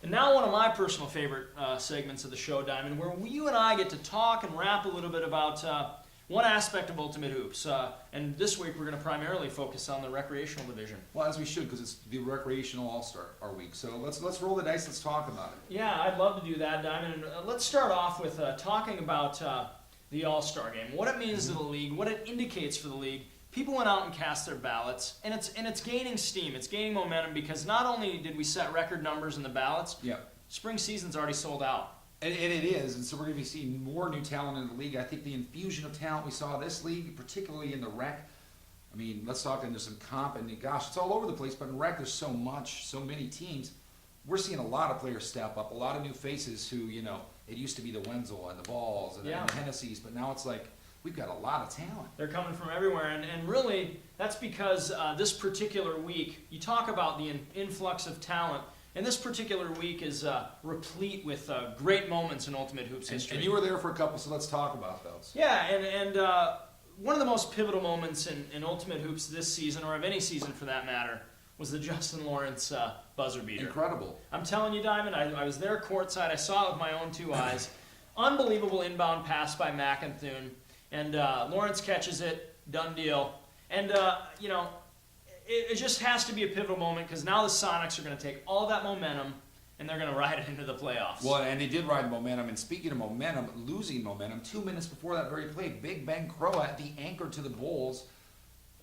And now one of my personal favorite segments of the show, Diamond, where you and I get to talk and rap a little bit about one aspect of Ultimate Hoops. And this week we're going to primarily focus on the recreational division. Well, as we should, because it's the recreational All-Star week. So let's roll the dice. Let's talk about it. Yeah, I'd love to do that, Diamond. And let's start off with talking about the All-Star game, what it means to the league, what it indicates for the league. People went out and cast their ballots, and it's gaining steam. It's gaining momentum because not only did we set record numbers in the ballots, spring season's already sold out. And it is, and so we're going to be seeing more new talent in the league. I think the infusion of talent we saw this league, particularly in the rec, I mean, let's talk into some comp, and gosh, it's all over the place, but in rec there's so much, so many teams. We're seeing a lot of players step up, a lot of new faces who, it used to be the Wenzel and the Balls and the Hennessy's, but now it's like, we've got a lot of talent. They're coming from everywhere, and really, that's because this particular week, you talk about the influx of talent, and this particular week is replete with great moments in Ultimate Hoops history. And you were there for a couple, so let's talk about those. Yeah, and one of the most pivotal moments in Ultimate Hoops this season, or of any season for that matter, was the Justin Lawrence buzzer beater. Incredible. I'm telling you, Diamond, I was there courtside. I saw it with my own two eyes. Unbelievable inbound pass by McInthune. And Lawrence catches it, done deal. And, it just has to be a pivotal moment because now the Sonics are going to take all that momentum and they're going to ride it into the playoffs. Well, and they did ride momentum. And speaking of momentum, losing momentum, 2 minutes before that very play, Big Ben Croat, the anchor to the Bulls,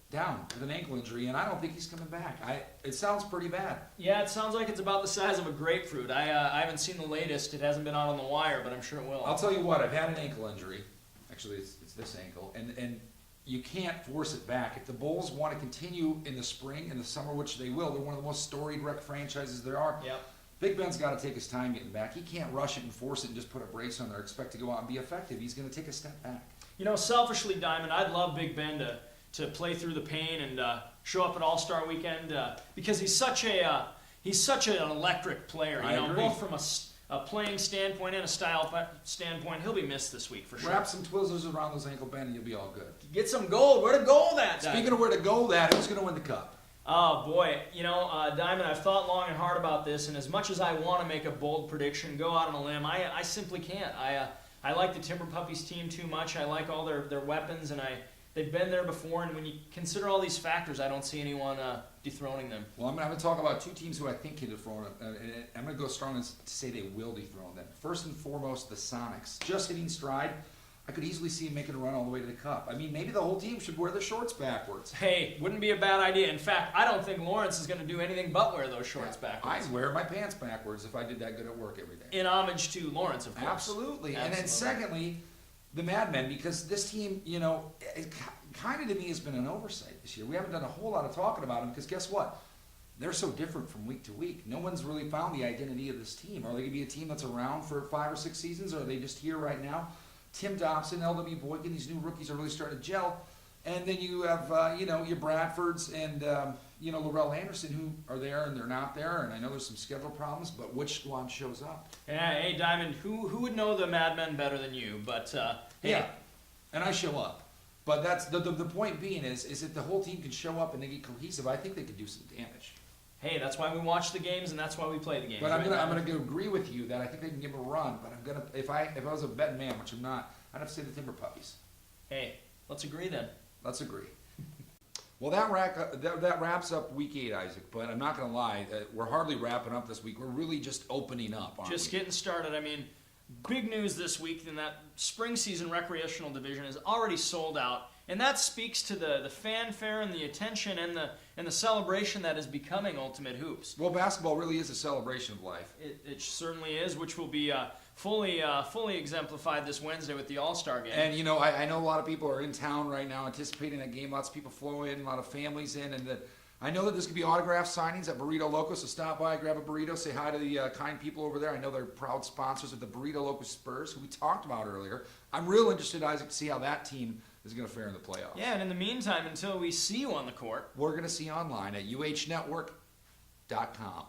down with an ankle injury, and I don't think he's coming back. It sounds pretty bad. Yeah, it sounds like it's about the size of a grapefruit. I haven't seen the latest. It hasn't been out on the wire, but I'm sure it will. I'll tell you what, I've had an ankle injury. Actually, it's this ankle, and you can't force it back. If the Bulls want to continue in the spring and the summer, which they will, they're one of the most storied rec franchises there are. Yep. Big Ben's got to take his time getting back. He can't rush it and force it and just put a brace on there, expect to go out and be effective. He's going to take a step back. Selfishly, Diamond, I'd love Big Ben to play through the pain and show up at All-Star Weekend because he's such an electric player. I agree. Both from a playing standpoint and a style standpoint, he'll be missed this week for sure. Wrap some Twizzlers around those ankle band and you'll be all good. Get some gold. Where to gold at, Diamond? Speaking of where to gold at, who's going to win the cup? Oh, boy. Diamond, I've thought long and hard about this, and as much as I want to make a bold prediction, go out on a limb, I simply can't. I like the Timber Puppies team too much. I like all their weapons, and they've been there before, and when you consider all these factors, I don't see anyone dethroning them. Well, I'm going to talk about two teams who I think can dethrone them. I'm going to go strong to say they will dethrone them. First and foremost, the Sonics. Just hitting stride. I could easily see them making a run all the way to the cup. I mean, maybe the whole team should wear their shorts backwards. Hey, wouldn't be a bad idea. In fact, I don't think Lawrence is going to do anything but wear those shorts backwards. I'd wear my pants backwards if I did that good at work every day. In homage to Lawrence, of course. Absolutely. And then secondly, the Mad Men, because this team, it kind of to me has been an oversight this year. We haven't done a whole lot of talking about them because guess what? They're so different from week to week. No one's really found the identity of this team. Are they going to be a team that's around for 5 or 6 seasons, or are they just here right now? Tim Dobson, L.W. Boykin, these new rookies are really starting to gel. And then you have, your Bradfords and, Laurel Anderson who are there and they're not there. And I know there's some schedule problems, but which squad shows up? Yeah, hey, Diamond, who would know the Mad Men better than you? But, hey. Yeah, and I show up. But that's the point being is that the whole team can show up and they get cohesive. I think they could do some damage. Hey, that's why we watch the games and that's why we play the games. But I'm gonna agree with you that I think they can give them a run. But if I was a betting man, which I'm not, I'd have to say the Timber Puppies. Hey, let's agree then. Let's agree. Well, that wraps up week 8, Isaac. But I'm not gonna lie, we're hardly wrapping up this week. We're really just opening up. Just getting started. I mean, big news this week in that spring season recreational division is already sold out. And that speaks to the fanfare and the attention and the celebration that is becoming Ultimate Hoops. Well, basketball really is a celebration of life. It certainly is, which will be fully exemplified this Wednesday with the All-Star game. And, I know a lot of people are in town right now anticipating that game. Lots of people flow in, a lot of families in. And I know that there's going to be autograph signings at Burrito Loco, so stop by, grab a burrito, say hi to the kind people over there. I know they're proud sponsors of the Burrito Loco Spurs, who we talked about earlier. I'm real interested, Isaac, to see how that team is going to fare in the playoffs. Yeah, and in the meantime, until we see you on the court, we're going to see online at uhnetwork.com.